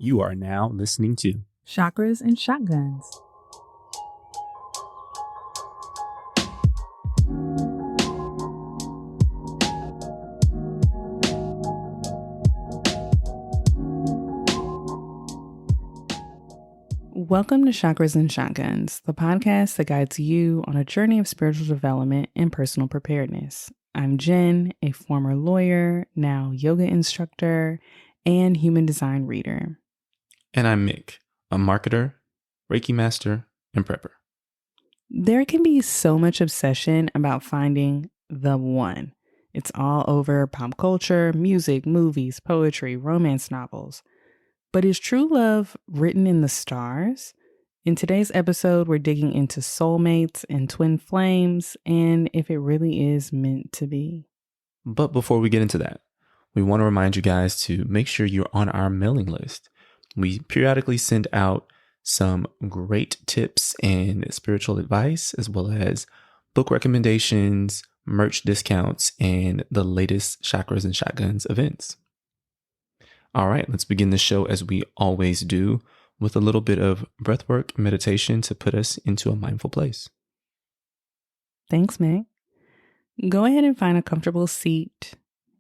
You are now listening to Chakras and Shotguns. Welcome to Chakras and Shotguns, the podcast that guides you on a journey of spiritual development and personal preparedness. I'm Jen, a former lawyer, now yoga instructor, and human design reader. And I'm Mick, a marketer, Reiki master, and prepper. There can be so much obsession about finding the one. It's all over pop culture, music, movies, poetry, romance novels. But is true love written in the stars? In today's episode, we're digging into soulmates and twin flames and if it really is meant to be. But before we get into that, we want to remind you guys to make sure you're on our mailing list. We periodically send out some great tips and spiritual advice, as well as book recommendations, merch discounts, and the latest Chakras and Shotguns events. All right, let's begin the show as we always do with a little bit of breathwork meditation to put us into a mindful place. Thanks, Meg. Go ahead and find a comfortable seat.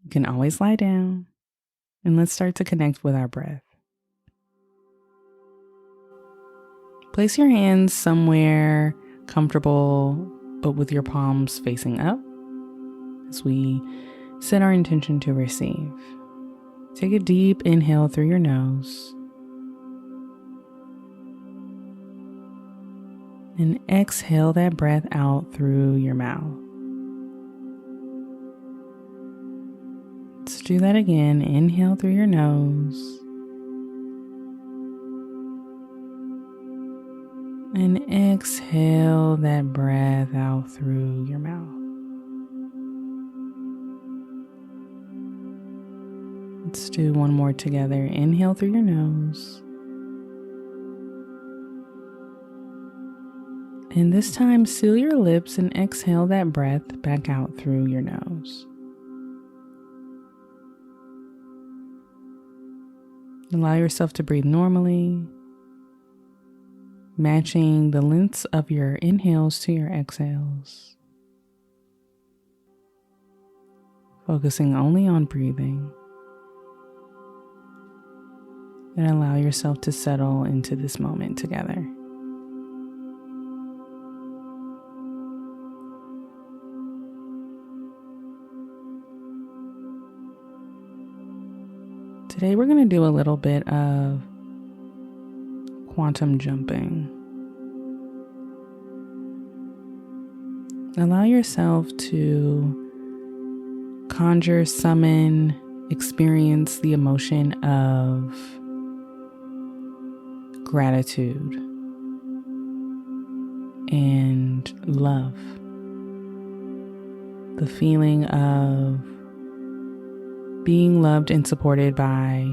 You can always lie down. And let's start to connect with our breath. Place your hands somewhere comfortable, but with your palms facing up as we set our intention to receive. Take a deep inhale through your nose and exhale that breath out through your mouth. Let's do that again. Inhale through your nose and exhale that breath out through your mouth. Let's do one more together. Inhale through your nose. And this time, seal your lips and exhale that breath back out through your nose. Allow yourself to breathe normally, matching the lengths of your inhales to your exhales. Focusing only on breathing. And allow yourself to settle into this moment together. Today we're going to do a little bit of quantum jumping. Allow yourself to conjure, summon, experience the emotion of gratitude and love. The feeling of being loved and supported by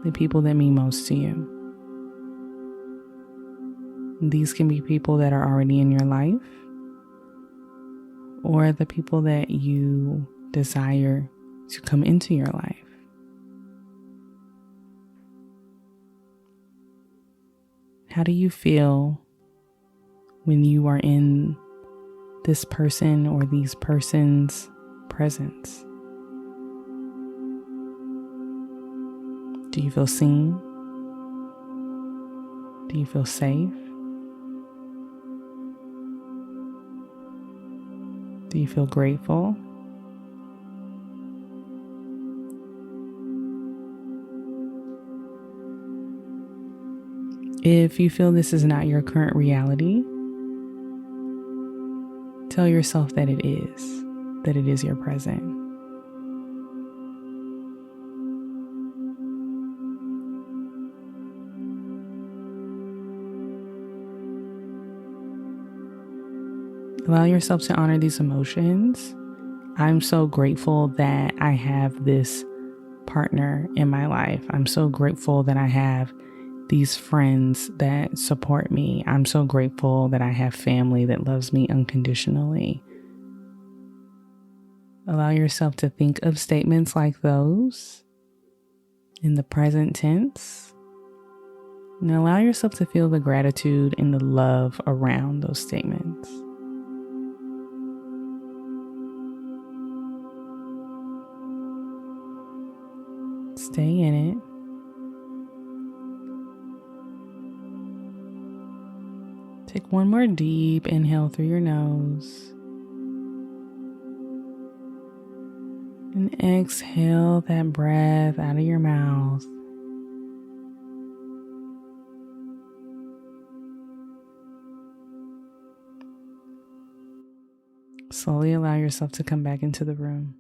the people that mean most to you. These can be people that are already in your life or the people that you desire to come into your life. How do you feel when you are in this person or these persons' presence? Do you feel seen? Do you feel safe? Do you feel grateful? If you feel this is not your current reality, tell yourself that it is your present. Allow yourself to honor these emotions. I'm so grateful that I have this partner in my life. I'm so grateful that I have these friends that support me. I'm so grateful that I have family that loves me unconditionally. Allow yourself to think of statements like those in the present tense And allow yourself to feel the gratitude and the love around those statements. Stay in it. Take one more deep inhale through your nose. And exhale that breath out of your mouth. Slowly allow yourself to come back into the room.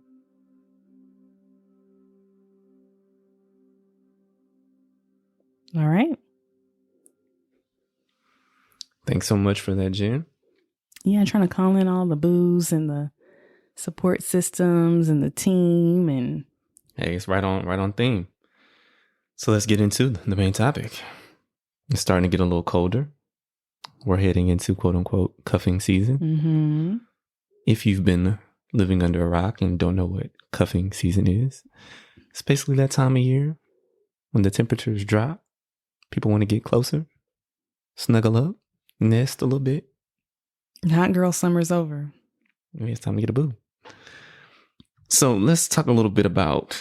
All right. Thanks so much for that, Jen. Yeah, trying to call in all the boos and the support systems and the team, and hey, it's right on theme. So let's get into the main topic. It's starting to get a little colder. We're heading into quote unquote cuffing season. Mm-hmm. If you've been living under a rock and don't know what cuffing season is, it's basically that time of year when the temperatures drop. People want to get closer, snuggle up, nest a little bit. Hot girl summer's over. Maybe it's time to get a boo. So let's talk a little bit about,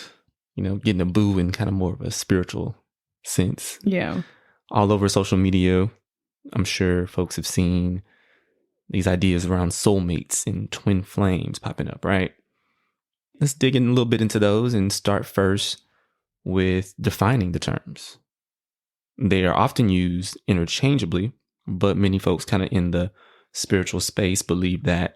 getting a boo in kind of more of a spiritual sense. Yeah. All over social media, I'm sure folks have seen these ideas around soulmates and twin flames popping up, right? Let's dig in a little bit into those and start first with defining the terms. They are often used interchangeably, but many folks kind of in the spiritual space believe that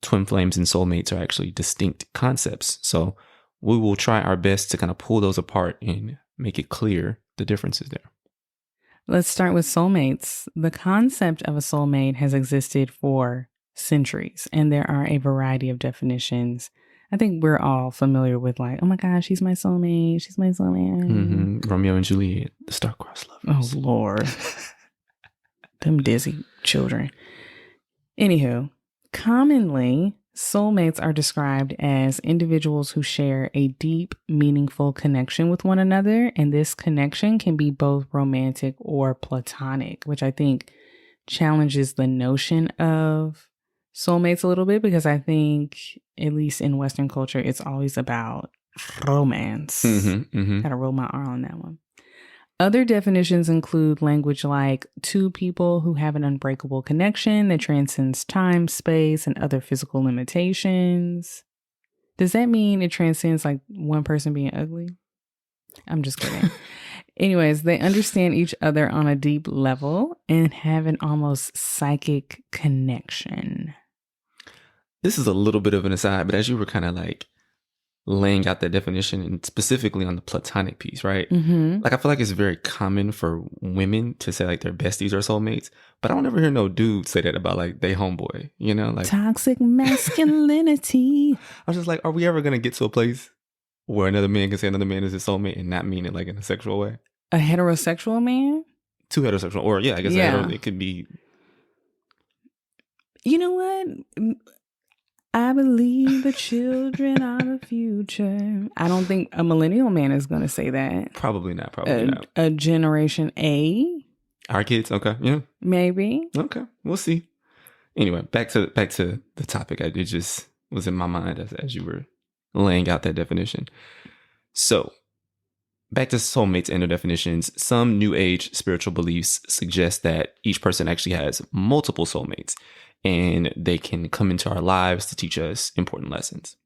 twin flames and soulmates are actually distinct concepts. So we will try our best to kind of pull those apart and make it clear the differences there. Let's start with soulmates. The concept of a soulmate has existed for centuries, and there are a variety of definitions. I think we're all familiar with like, oh my gosh, she's my soulmate. She's my soulmate. Mm-hmm. Romeo and Juliet, the star-crossed lovers. Oh, Lord. Them Disney children. Anywho, commonly, soulmates are described as individuals who share a deep, meaningful connection with one another. And this connection can be both romantic or platonic, which I think challenges the notion of soulmates a little bit, because I think, at least in Western culture, it's always about romance. Gotta roll my R on that one. Other definitions include language like two people who have an unbreakable connection that transcends time, space, and other physical limitations. Does that mean it transcends like one person being ugly? I'm just kidding. Anyways, they understand each other on a deep level and have an almost psychic connection. This is a little bit of an aside, but as you were kind of like laying out that definition, and specifically on the platonic piece, right? Mm-hmm. Like, I feel like it's very common for women to say like their besties are soulmates, but I don't ever hear no dude say that about like they homeboy, like toxic masculinity. I was just like, are we ever going to get to a place where another man can say another man is his soulmate and not mean it like in a sexual way? A heterosexual man? Two heterosexual, or yeah, I guess it could be. You know what? I believe the children are the future. I don't think a millennial man is going to say that. Probably not. A Generation A? Our kids? Okay. Yeah. Maybe. Okay. We'll see. Anyway, back to the topic. It just was in my mind as you were laying out that definition. So, back to soulmates and their definitions. Some New Age spiritual beliefs suggest that each person actually has multiple soulmates, and they can come into our lives to teach us important lessons.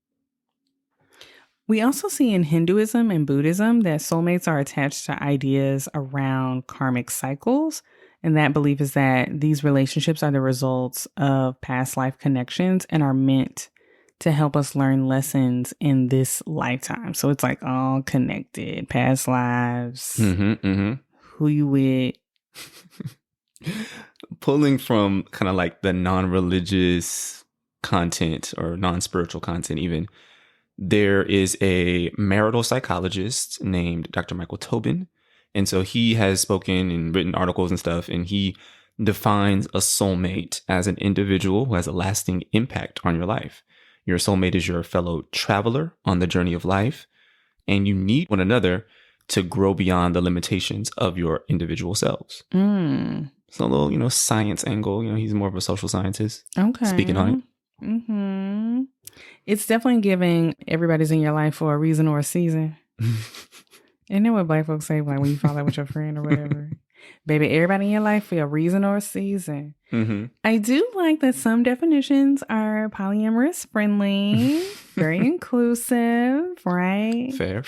We also see in Hinduism and Buddhism that soulmates are attached to ideas around karmic cycles. And that belief is that these relationships are the results of past life connections and are meant to help us learn lessons in this lifetime. So it's like all connected, past lives, who you with. Pulling from kind of like the non-religious content or non-spiritual content even, there is a marital psychologist named Dr. Michael Tobin. And so he has spoken and written articles and stuff, and he defines a soulmate as an individual who has a lasting impact on your life. Your soulmate is your fellow traveler on the journey of life, and you need one another to grow beyond the limitations of your individual selves. So a little, science angle. He's more of a social scientist. Okay. Speaking on it. Mm-hmm. It's definitely giving everybody's in your life for a reason or a season. Isn't that what Black folks say, like when you fall out with your friend or whatever? Baby, everybody in your life for a reason or a season. Mm-hmm. I do like that some definitions are polyamorous friendly, very inclusive, right? Fair.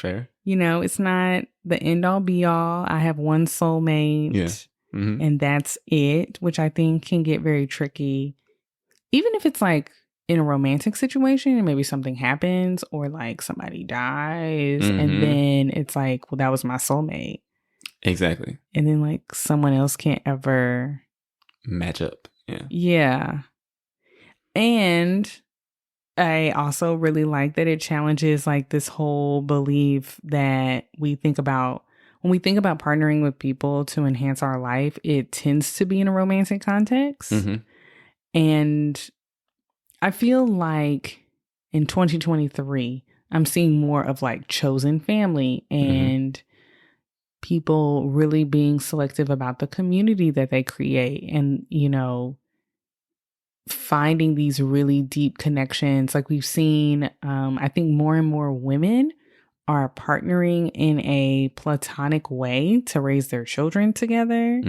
It's not the end all be all. I have one soulmate. Yeah. Mm-hmm. And that's it, which I think can get very tricky. Even if it's like in a romantic situation and maybe something happens or like somebody dies and then it's like, well, that was my soulmate. Exactly. And then like someone else can't ever match up. Yeah. Yeah. And I also really like that it challenges like this whole belief that we think about when we think about partnering with people to enhance our life, it tends to be in a romantic context. And I feel like in 2023, I'm seeing more of like chosen family and people really being selective about the community that they create and, finding these really deep connections. Like we've seen, I think more and more women are partnering in a platonic way to raise their children together.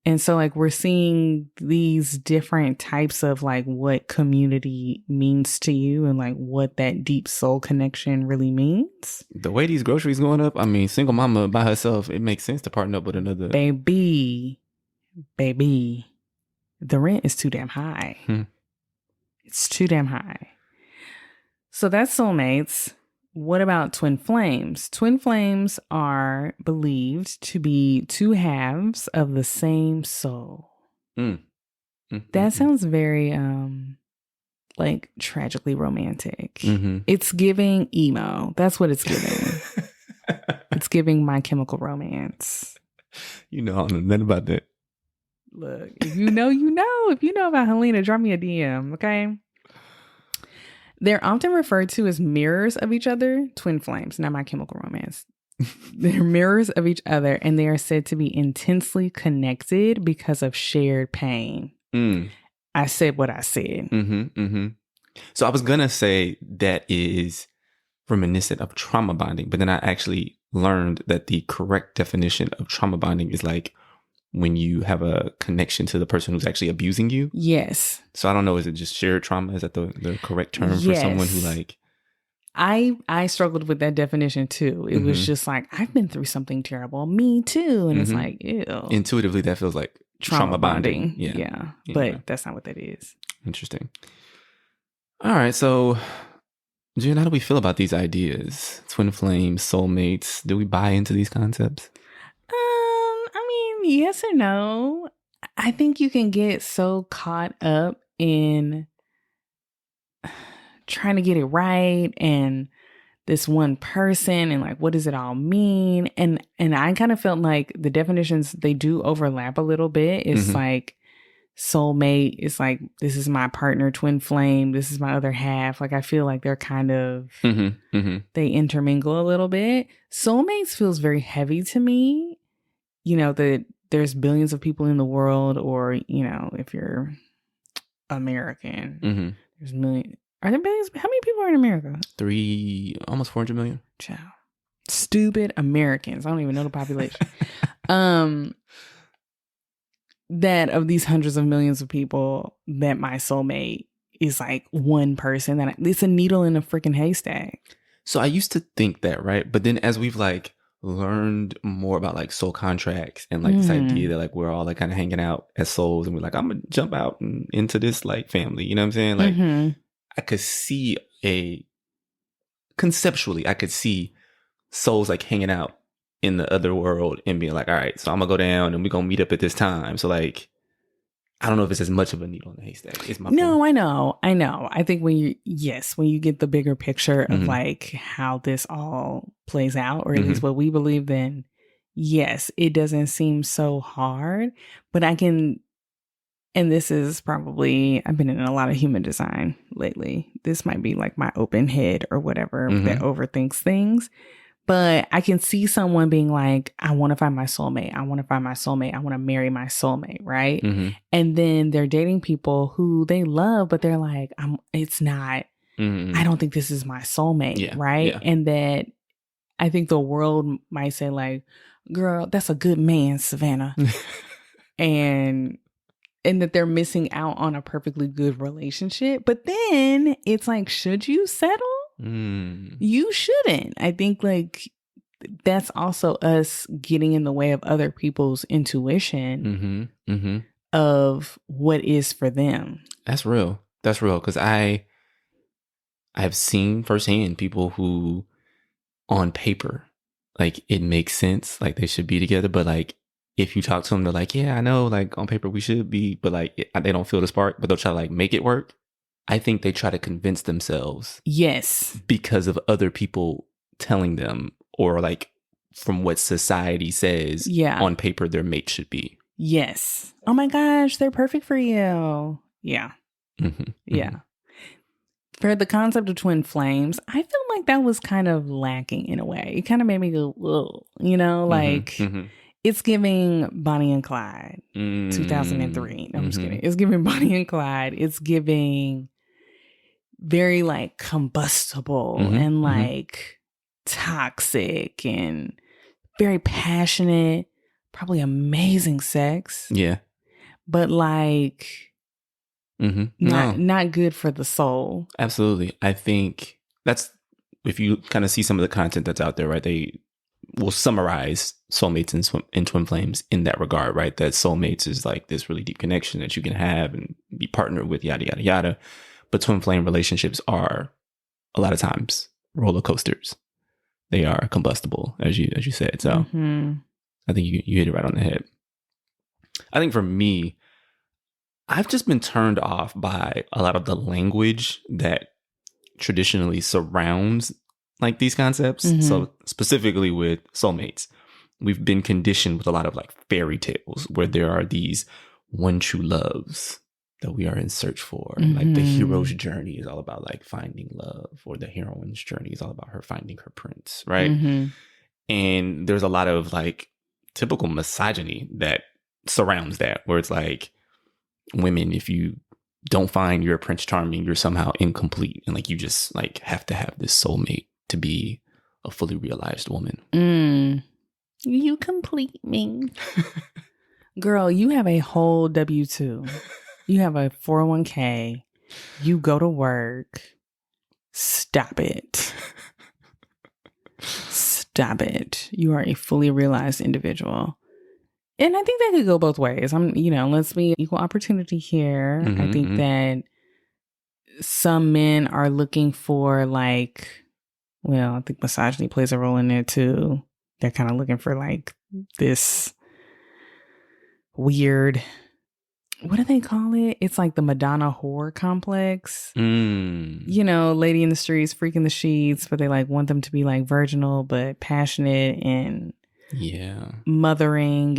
And so like we're seeing these different types of like what community means to you and like what that deep soul connection really means. The way these groceries going up, I mean, single mama by herself, it makes sense to partner up with another. Baby, the rent is too damn high. It's too damn high. So that's soulmates. What about twin flames? Twin flames are believed to be two halves of the same soul. That sounds very like tragically romantic. It's giving emo. That's what it's giving. It's giving My Chemical Romance. I don't know nothing about that. Look, if you know, you know. If you know about Helena, drop me a DM, okay? They're often referred to as mirrors of each other, twin flames, not My Chemical Romance. They're mirrors of each other, and they are said to be intensely connected because of shared pain. I said what I said. So I was going to say that is reminiscent of trauma bonding, but then I actually learned that the correct definition of trauma bonding is like when you have a connection to the person who's actually abusing you. Yes. So I don't know, is it just shared trauma? Is that the correct term for someone who like... I struggled with that definition too. It was just like, I've been through something terrible. Me too. And it's like, ew. Intuitively, that feels like trauma bonding. Yeah. But that's not what that is. Interesting. All right. So, Jen, how do we feel about these ideas? Twin flames, soulmates. Do we buy into these concepts? Yes or no. I think you can get so caught up in trying to get it right and this one person and like what does it all mean? And I kind of felt like the definitions, they do overlap a little bit. It's like soulmate, it's like this is my partner, twin flame, this is my other half. Like I feel like they're kind of they intermingle a little bit. Soulmates feels very heavy to me. That there's billions of people in the world, or, if you're American, there's millions. Are there billions? How many people are in America? Almost 400 million. Ciao. Stupid Americans. I don't even know the population. That of these hundreds of millions of people, that my soulmate is like one person that it's a needle in a freaking haystack. So I used to think that, right? But then as we've like learned more about like soul contracts and like this idea that like we're all like kind of hanging out as souls and we're like, I'm gonna jump out and into this like family, you know what I'm saying? Like I could see conceptually I could see souls like hanging out in the other world and being like, all right, so I'm gonna go down and we're gonna meet up at this time. So like I don't know if it's as much of a needle in the haystack. Is my point. I know. I think when you get the bigger picture of like how this all plays out, or at least what we believe, then yes, it doesn't seem so hard. But I can, and this is probably, I've been in a lot of human design lately. This might be like my open head or whatever that overthinks things. But I can see someone being like, I want to find my soulmate. I want to find my soulmate. I want to marry my soulmate. Right. Mm-hmm. And then they're dating people who they love, but they're like, it's not, I don't think this is my soulmate. Yeah, right. yeah. And that I think the world might say like, girl, that's a good man, Savannah. and that they're missing out on a perfectly good relationship. But then it's like, should you settle? You shouldn't. I think like that's also us getting in the way of other people's intuition of what is for them. That's real. That's real. Because I've seen firsthand people who on paper, like it makes sense, like they should be together. But like if you talk to them, they're like, yeah, I know, like on paper we should be, but like they don't feel the spark, but they'll try to like make it work. I think they try to convince themselves. Yes. Because of other people telling them, or like from what society says on paper their mate should be. Yes. Oh my gosh, they're perfect for you. Yeah. Mm-hmm. Yeah. Mm-hmm. For the concept of twin flames, I feel like that was kind of lacking in a way. It kind of made me go, whoa, you know, like it's giving Bonnie and Clyde 2003. No, I'm just kidding. It's giving Bonnie and Clyde. It's giving very like combustible and like toxic and very passionate, probably amazing sex. Yeah. But like not good for the soul. Absolutely. I think that's, if you kind of see some of the content that's out there, right? They will summarize soulmates and twin flames in that regard, right? That soulmates is like this really deep connection that you can have and be partnered with, yada, yada, yada. But twin flame relationships are a lot of times roller coasters. They are combustible, as you said. So I think you hit it right on the head. I think for me, I've just been turned off by a lot of the language that traditionally surrounds like these concepts. So specifically with soulmates, we've been conditioned with a lot of like fairy tales where there are these one true loves that we are in search for. Like the hero's journey is all about like finding love, or the heroine's journey is all about her finding her prince, right? And there's a lot of like typical misogyny that surrounds that, where it's like, women, if you don't find your Prince Charming, you're somehow incomplete, and like you just like have to have this soulmate to be a fully realized woman. You complete me. Girl, you have a whole W-2. You have a 401k. You go to work. Stop it. Stop it. You are a fully realized individual. And I think that could go both ways. Let's be equal opportunity here. I think that some men are looking for like, well, I think misogyny plays a role in there too. They're kind of looking for like this weird, what do they call it? It's like the Madonna whore complex. You know, lady in the streets, freak in the sheets, but they like want them to be like virginal, but passionate and mothering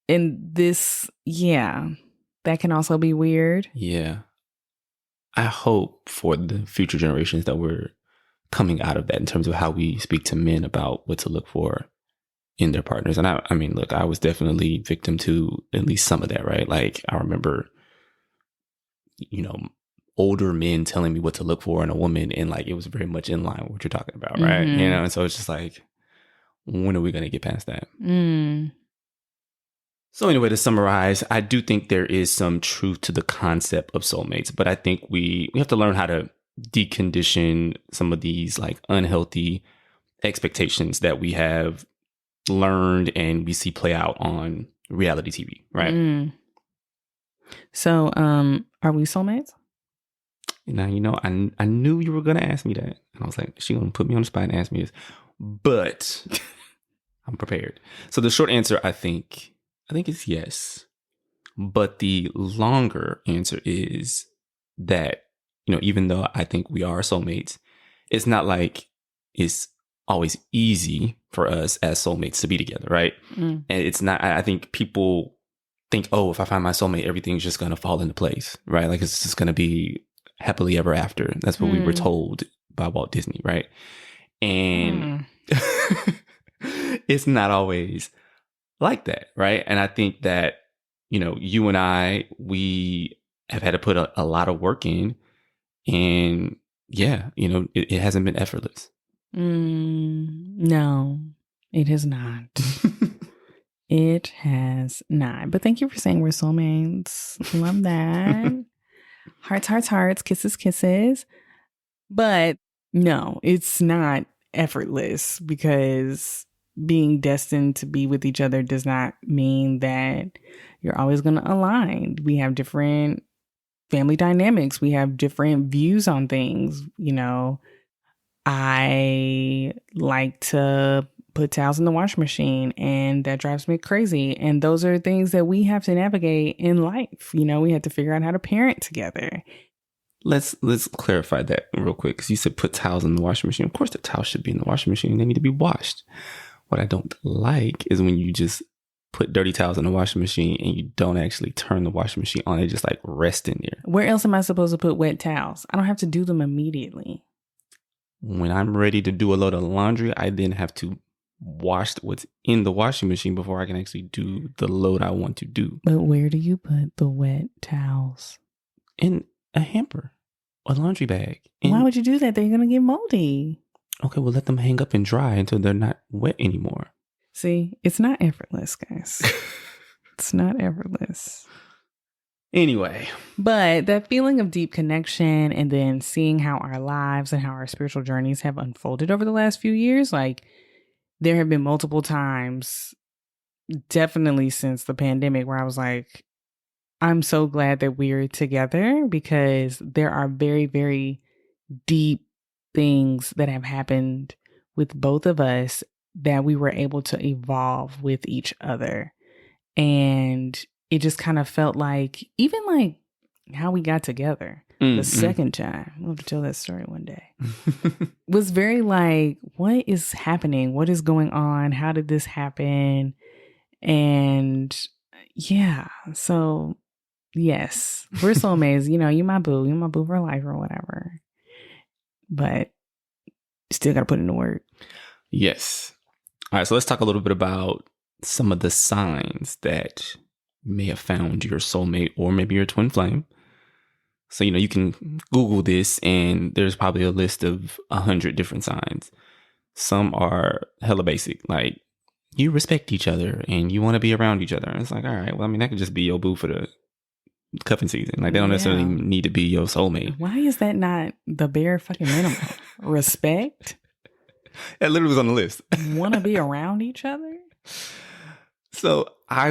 and this, that can also be weird. Yeah. I hope for the future generations that we're coming out of that in terms of how we speak to men about what to look for in their partners. And I mean, look, I was definitely victim to at least some of that, right? Like I remember, older men telling me what to look for in a woman, and like it was very much in line with what you're talking about, right? And so it's just like, when are we going to get past that? So anyway, to summarize, I do think there is some truth to the concept of soulmates, but I think we have to learn how to decondition some of these like unhealthy expectations that we have learned and we see play out on reality TV, right? So, are we soulmates? Now, I knew you were going to ask me that. And I was like, she's going to put me on the spot and ask me this. But I'm prepared. So the short answer, I think it's yes. But the longer answer is that, even though I think we are soulmates, it's not like it's always easy for us as soulmates to be together, right? And it's not, I think people think, oh, if I find my soulmate, everything's just going to fall into place, right? Like it's just going to be happily ever after. That's what we were told by Walt Disney, right? And it's not always like that, right? And I think that, you and I, we have had to put a lot of work in. And yeah, it hasn't been effortless. No, it has not. It has not. But thank you for saying we're soulmates. Love that. Hearts, hearts, hearts, kisses, kisses. But no, it's not effortless, because being destined to be with each other does not mean that you're always going to align. We have different family dynamics. We have different views on things. I like to put towels in the washing machine, and that drives me crazy. And those are things that we have to navigate in life. We have to figure out how to parent together. Let's clarify that real quick, because you said put towels in the washing machine. Of course, the towels should be in the washing machine. They need to be washed. What I don't like is when you just put dirty towels in the washing machine and you don't actually turn the washing machine on. They just like rest in there. Where else am I supposed to put wet towels? I don't have to do them immediately. When I'm ready to do a load of laundry, I then have to wash what's in the washing machine before I can actually do the load I want to do. But where do you put the wet towels? In a hamper, a laundry bag. Why would you do that? They're going to get moldy. Okay, well, let them hang up and dry until they're not wet anymore. See, it's not effortless, guys. It's not effortless. Anyway. But that feeling of deep connection, and then seeing how our lives and how our spiritual journeys have unfolded over the last few years, like there have been multiple times, definitely since the pandemic, where I was like, I'm so glad that we're together, because there are very, very deep things that have happened with both of us that we were able to evolve with each other. And it just kind of felt like, even like how we got together the second time, we'll have to tell that story one day, was very like, what is happening? What is going on? How did this happen? And yeah, so yes, we're soulmates. You my boo for life or whatever. But still got to put in the work. Yes. All right, so let's talk a little bit about some of the signs that you may have found your soulmate or maybe your twin flame. So, you can Google this and there's probably a list of 100 different signs. Some are hella basic, like you respect each other and you want to be around each other. And it's like, all right, well, that could just be your boo for the cuffing season. Like they don't necessarily need to be your soulmate. Why is that not the bare fucking minimum? Respect? That literally was on the list. Want to be around each other? So I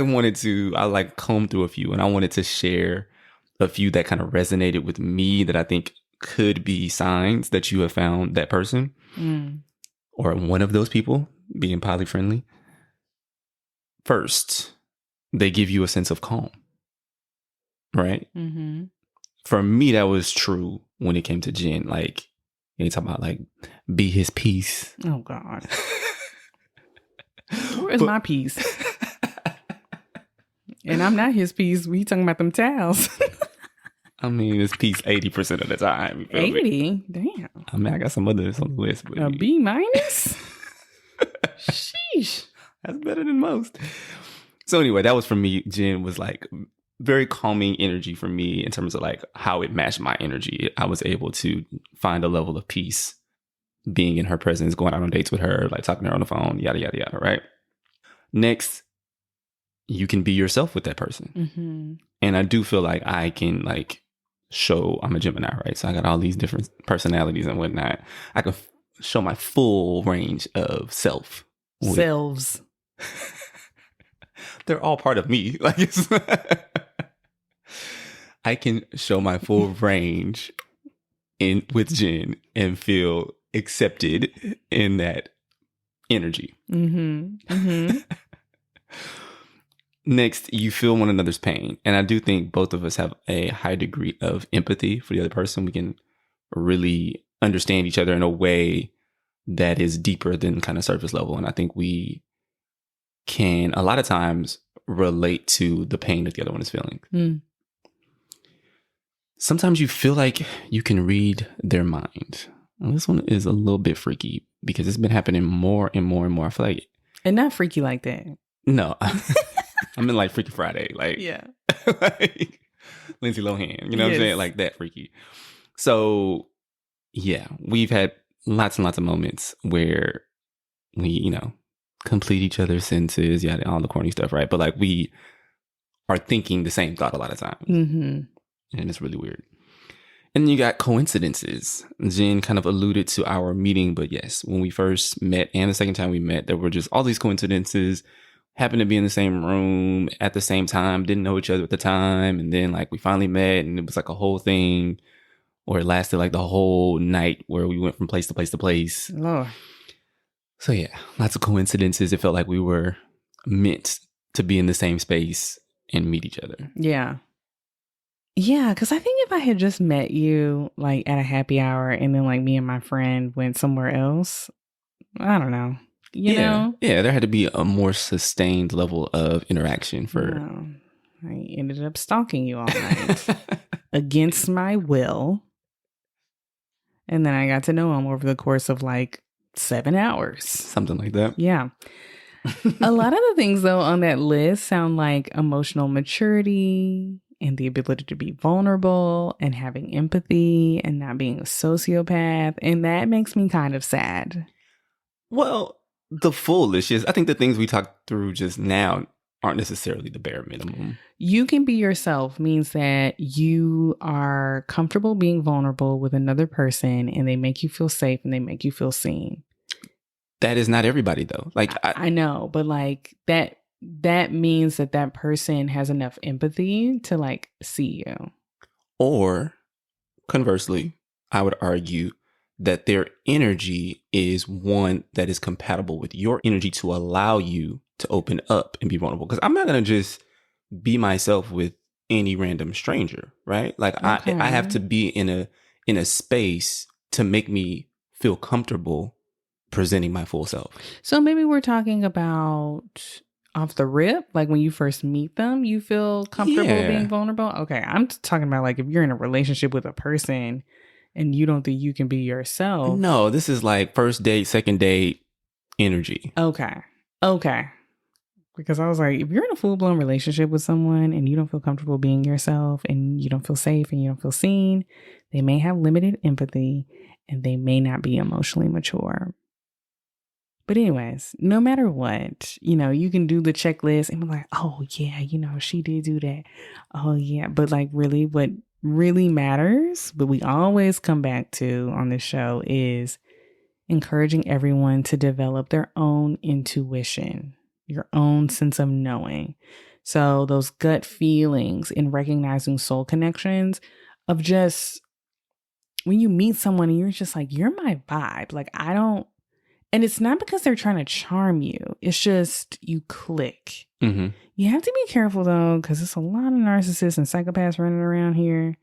combed through a few, and I wanted to share a few that kind of resonated with me that I think could be signs that you have found that person or one of those people being poly-friendly. First, they give you a sense of calm, right? Mm-hmm. For me, that was true when it came to Jen. Like, you talk about like be his peace. Oh God. Where's my peace? And I'm not his peace. We talking about them towels. I mean, it's peace 80% of the time. 80? Damn. I mean, I got some others on the list. A B minus? Sheesh. That's better than most. So anyway, that was for me. Jen was like very calming energy for me in terms of like how it matched my energy. I was able to find a level of peace being in her presence, going out on dates with her, like talking to her on the phone, yada, yada, yada, right? Next, you can be yourself with that person. Mm-hmm. And I do feel like I can like show, I'm a Gemini, right? So I got all these different personalities and whatnot. I can show my full range of self. Selves. They're all part of me. Like I can show my full range with Jen and feel accepted in that energy. Mm-hmm. Mm-hmm. Next, you feel one another's pain. And I do think both of us have a high degree of empathy for the other person. We can really understand each other in a way that is deeper than kind of surface level. And I think we can a lot of times relate to the pain that the other one is feeling. Mm. Sometimes you feel like you can read their mind. And this one is a little bit freaky. because it's been happening more and more and more. I feel like, and not freaky like that. No, I'm in like Freaky Friday, like Yeah, like Lindsay Lohan. You know what I'm saying? Like that freaky. So yeah, we've had lots and lots of moments where we, complete each other's sentences, all the corny stuff, right? But like we are thinking the same thought a lot of times, and it's really weird. And you got coincidences. Jen kind of alluded to our meeting, but yes, when we first met and the second time we met, there were just all these coincidences. Happened to be in the same room at the same time, didn't know each other at the time. And then like we finally met and it was like a whole thing, or it lasted like the whole night where we went from place to place to place. Lord. So yeah, lots of coincidences. It felt like we were meant to be in the same space and meet each other. Yeah. Yeah, because I think if I had just met you like at a happy hour and then like me and my friend went somewhere else, I don't know. You know? Yeah, there had to be a more sustained level of interaction for... I ended up stalking you all night against my will. And then I got to know him over the course of like 7 hours. Something like that. Yeah. A lot of the things though on that list sound like emotional maturity and the ability to be vulnerable and having empathy and not being a sociopath. And that makes me kind of sad. Well, the full list is, I think the things we talked through just now aren't necessarily the bare minimum. You can be yourself means that you are comfortable being vulnerable with another person and they make you feel safe and they make you feel seen. That is not everybody though. Like I know, but like that means that person has enough empathy to like see you. Or conversely, I would argue that their energy is one that is compatible with your energy to allow you to open up and be vulnerable. Because I'm not going to just be myself with any random stranger, right? Like okay. I have to be in a space to make me feel comfortable presenting my full self. So maybe we're talking about off the rip, like when you first meet them, you feel comfortable being vulnerable. Okay, I'm talking about like if you're in a relationship with a person and you don't think you can be yourself. No, this is like first date, second date energy. Okay. Because I was like, if you're in a full-blown relationship with someone and you don't feel comfortable being yourself and you don't feel safe and you don't feel seen, they may have limited empathy and they may not be emotionally mature. But anyways, no matter what, you can do the checklist and be like, oh yeah, she did do that. Oh yeah. But like really what really matters, but we always come back to on this show is encouraging everyone to develop their own intuition, your own sense of knowing. So those gut feelings in recognizing soul connections of just when you meet someone and you're just like, you're my vibe. Like and it's not because they're trying to charm you. It's just you click. Mm-hmm. You have to be careful though, because there's a lot of narcissists and psychopaths running around here.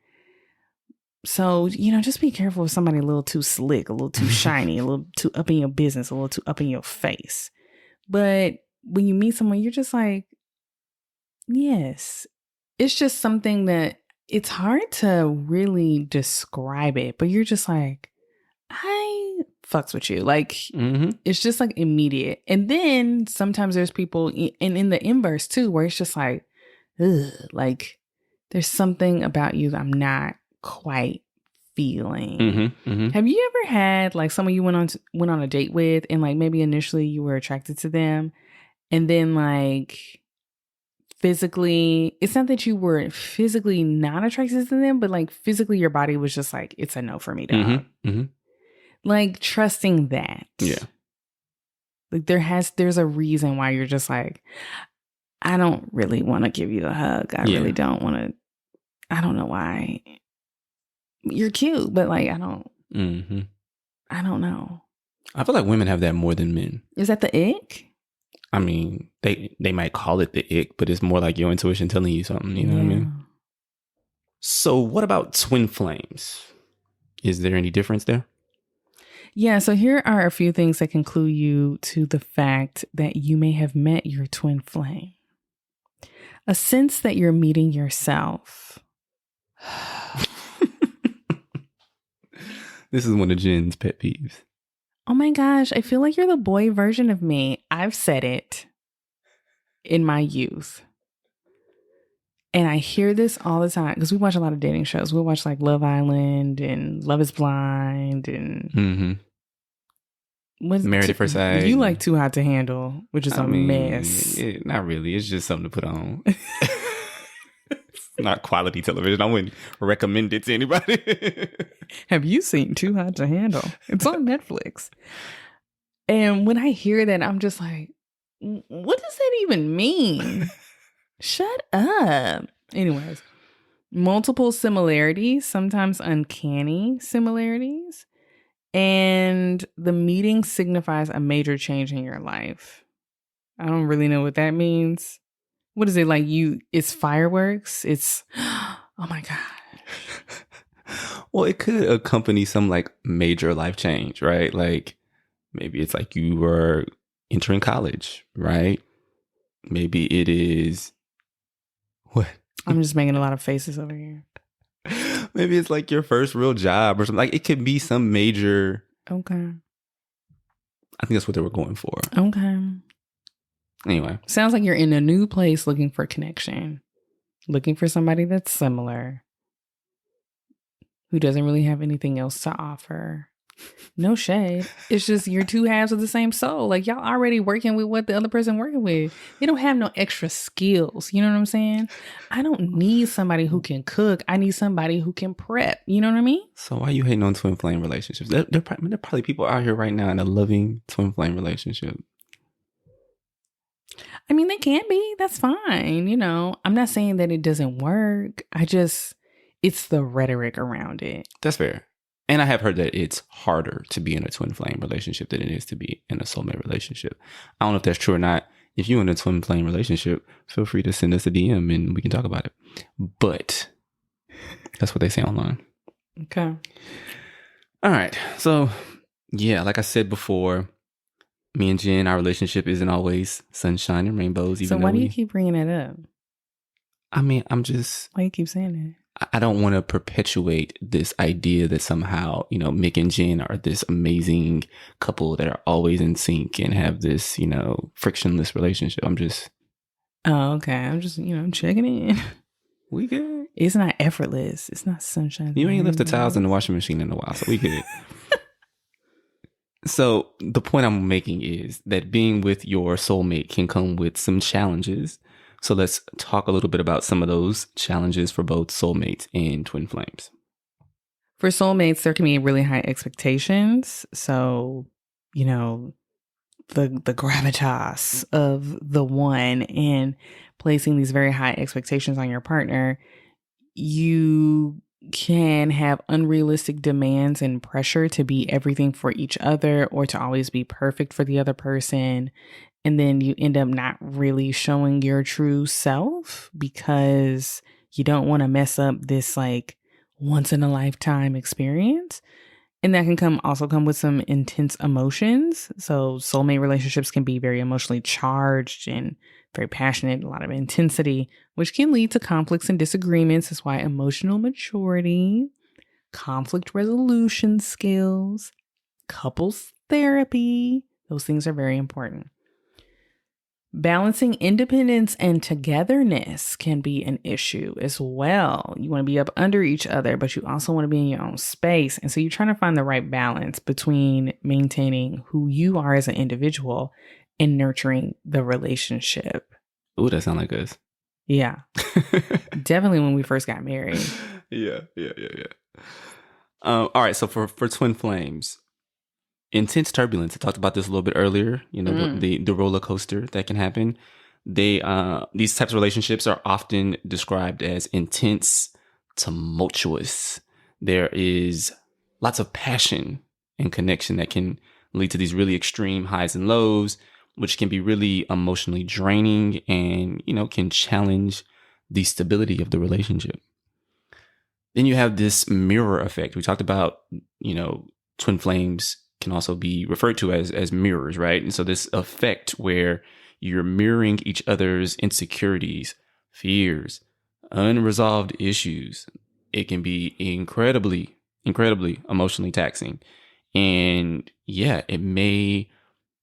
So, just be careful if somebody a little too slick, a little too shiny, a little too up in your business, a little too up in your face. But when you meet someone, you're just like, yes. It's just something that it's hard to really describe it, but you're just like, I fucks with you. Like, It's just like immediate. And then sometimes there's people, and in the inverse too, where it's just like, ugh, like there's something about you that I'm not quite feeling. Have you ever had like someone you went on a date with and like maybe initially you were attracted to them and then like physically, it's not that you were physically not attracted to them, but like physically your body was just like, it's a no for me, dog. Like trusting that. Yeah. Like there's a reason why you're just like, I don't really want to give you a hug. I really don't want to. I don't know why. You're cute, but like, I don't know. I feel like women have that more than men. Is that the ick? I mean, they might call it the ick, but it's more like your intuition telling you something. You know what I mean? So what about twin flames? Is there any difference there? Yeah, so here are a few things that can clue you to the fact that you may have met your twin flame. A sense that you're meeting yourself. This is one of Jen's pet peeves. Oh my gosh, I feel like you're the boy version of me. I've said it in my youth. And I hear this all the time because we watch a lot of dating shows. We'll watch like Love Island and Love is Blind and Married at First Sight. You like Too Hot to Handle, which is mess. Not really. It's just something to put on. It's not quality television. I wouldn't recommend it to anybody. Have you seen Too Hot to Handle? It's on Netflix. And when I hear that, I'm just like, what does that even mean? Shut up. Anyways, multiple similarities, sometimes uncanny similarities. And the meeting signifies a major change in your life. I don't really know what that means. What is it like? It's fireworks. It's, oh my God. Well, it could accompany some like major life change, right? Like maybe it's like you were entering college, right? Maybe it is what? I'm just making a lot of faces over here. Maybe it's like your first real job or something. Like it could be some major. Okay. I think that's what they were going for. Okay. Anyway. Sounds like you're in a new place looking for connection. Looking for somebody that's similar. Who doesn't really have anything else to offer. No shade. It's just you're two halves of the same soul. Like y'all already working with what the other person working with. They don't have no extra skills. You know what I'm saying? I don't need somebody who can cook. I need somebody who can prep. You know what I mean? So why are you hating on twin flame relationships? There are probably people out here right now in a loving twin flame relationship. I mean, they can be. That's fine. You know, I'm not saying that it doesn't work. It's the rhetoric around it. That's fair. And I have heard that it's harder to be in a twin flame relationship than it is to be in a soulmate relationship. I don't know if that's true or not. If you're in a twin flame relationship, feel free to send us a DM and we can talk about it. But that's what they say online. Okay. All right. So, yeah, like I said before, me and Jen, our relationship isn't always sunshine and rainbows. So why do you keep bringing it up? I mean, I'm just... Why you keep saying that? I don't want to perpetuate this idea that somehow, you know, Mick and Jen are this amazing couple that are always in sync and have this, you know, frictionless relationship. I'm just... Oh, okay. I'm just, I'm checking in. We good. It's not effortless. It's not sunshine. You ain't left the towels in the washing machine in a while, so we good. So the point I'm making is that being with your soulmate can come with some challenges. So let's talk a little bit about some of those challenges for both soulmates and twin flames. For soulmates, there can be really high expectations. So, the gravitas of the one and placing these very high expectations on your partner, you can have unrealistic demands and pressure to be everything for each other or to always be perfect for the other person. And then you end up not really showing your true self because you don't want to mess up this like once in a lifetime experience. And that can also come with some intense emotions. So soulmate relationships can be very emotionally charged and very passionate, a lot of intensity, which can lead to conflicts and disagreements. That's why emotional maturity, conflict resolution skills, couples therapy, those things are very important. Balancing independence and togetherness can be an issue as well. You want to be up under each other, but you also want to be in your own space. And so you're trying to find the right balance between maintaining who you are as an individual and nurturing the relationship. Ooh, that sounds like us. Yeah. Definitely when we first got married. Yeah. All right. So for twin flames, intense turbulence. I talked about this a little bit earlier. The roller coaster that can happen. These types of relationships are often described as intense, tumultuous. There is lots of passion and connection that can lead to these really extreme highs and lows, which can be really emotionally draining and, can challenge the stability of the relationship. Then you have this mirror effect. We talked about, twin flames can also be referred to as mirrors, right? And so this effect where you're mirroring each other's insecurities, fears, unresolved issues, it can be incredibly, incredibly emotionally taxing. And yeah, it may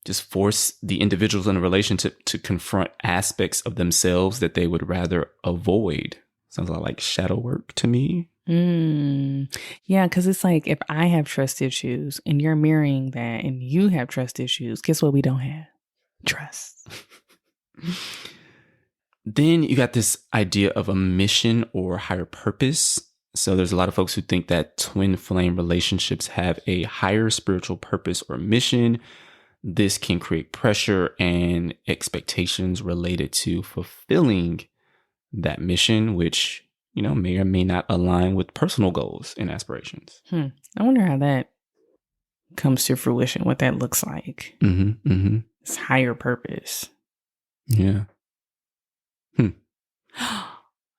just force the individuals in a relationship to confront aspects of themselves that they would rather avoid. Sounds a lot like shadow work to me. Yeah, because it's like if I have trust issues and you're mirroring that and you have trust issues, guess what we don't have? Trust. Then you got this idea of a mission or higher purpose. So there's a lot of folks who think that twin flame relationships have a higher spiritual purpose or mission. This can create pressure and expectations related to fulfilling that mission, which, may or may not align with personal goals and aspirations. I wonder how that comes to fruition, what that looks like. It's higher purpose. Yeah.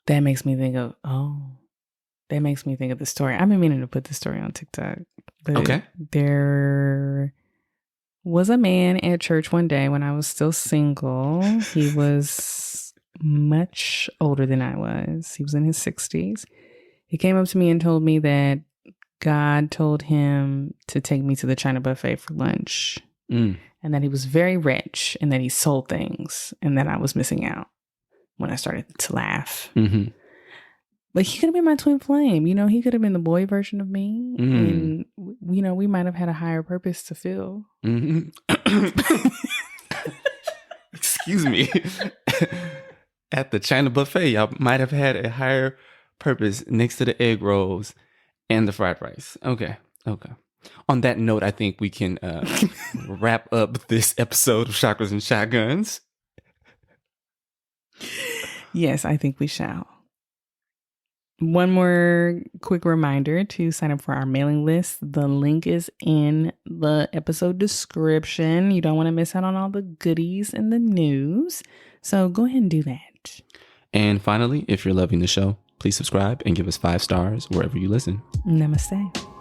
That makes me think of the story. I've been meaning to put this story on TikTok. But okay. There was a man at church one day when I was still single. He was much older than I was. He was in his 60s. He came up to me and told me that God told him to take me to the China buffet for lunch. And that he was very rich and that he sold things and that I was missing out when I started to laugh. But he could have been my twin flame. He could have been the boy version of me. And, we might have had a higher purpose to fill. Excuse me. At the China buffet, y'all might have had a higher purpose next to the egg rolls and the fried rice. Okay. On that note, I think we can wrap up this episode of Chakras and Shotguns. Yes, I think we shall. One more quick reminder to sign up for our mailing list. The link is in the episode description. You don't want to miss out on all the goodies and the news. So go ahead and do that. And finally, if you're loving the show, please subscribe and give us 5 stars wherever you listen. Namaste.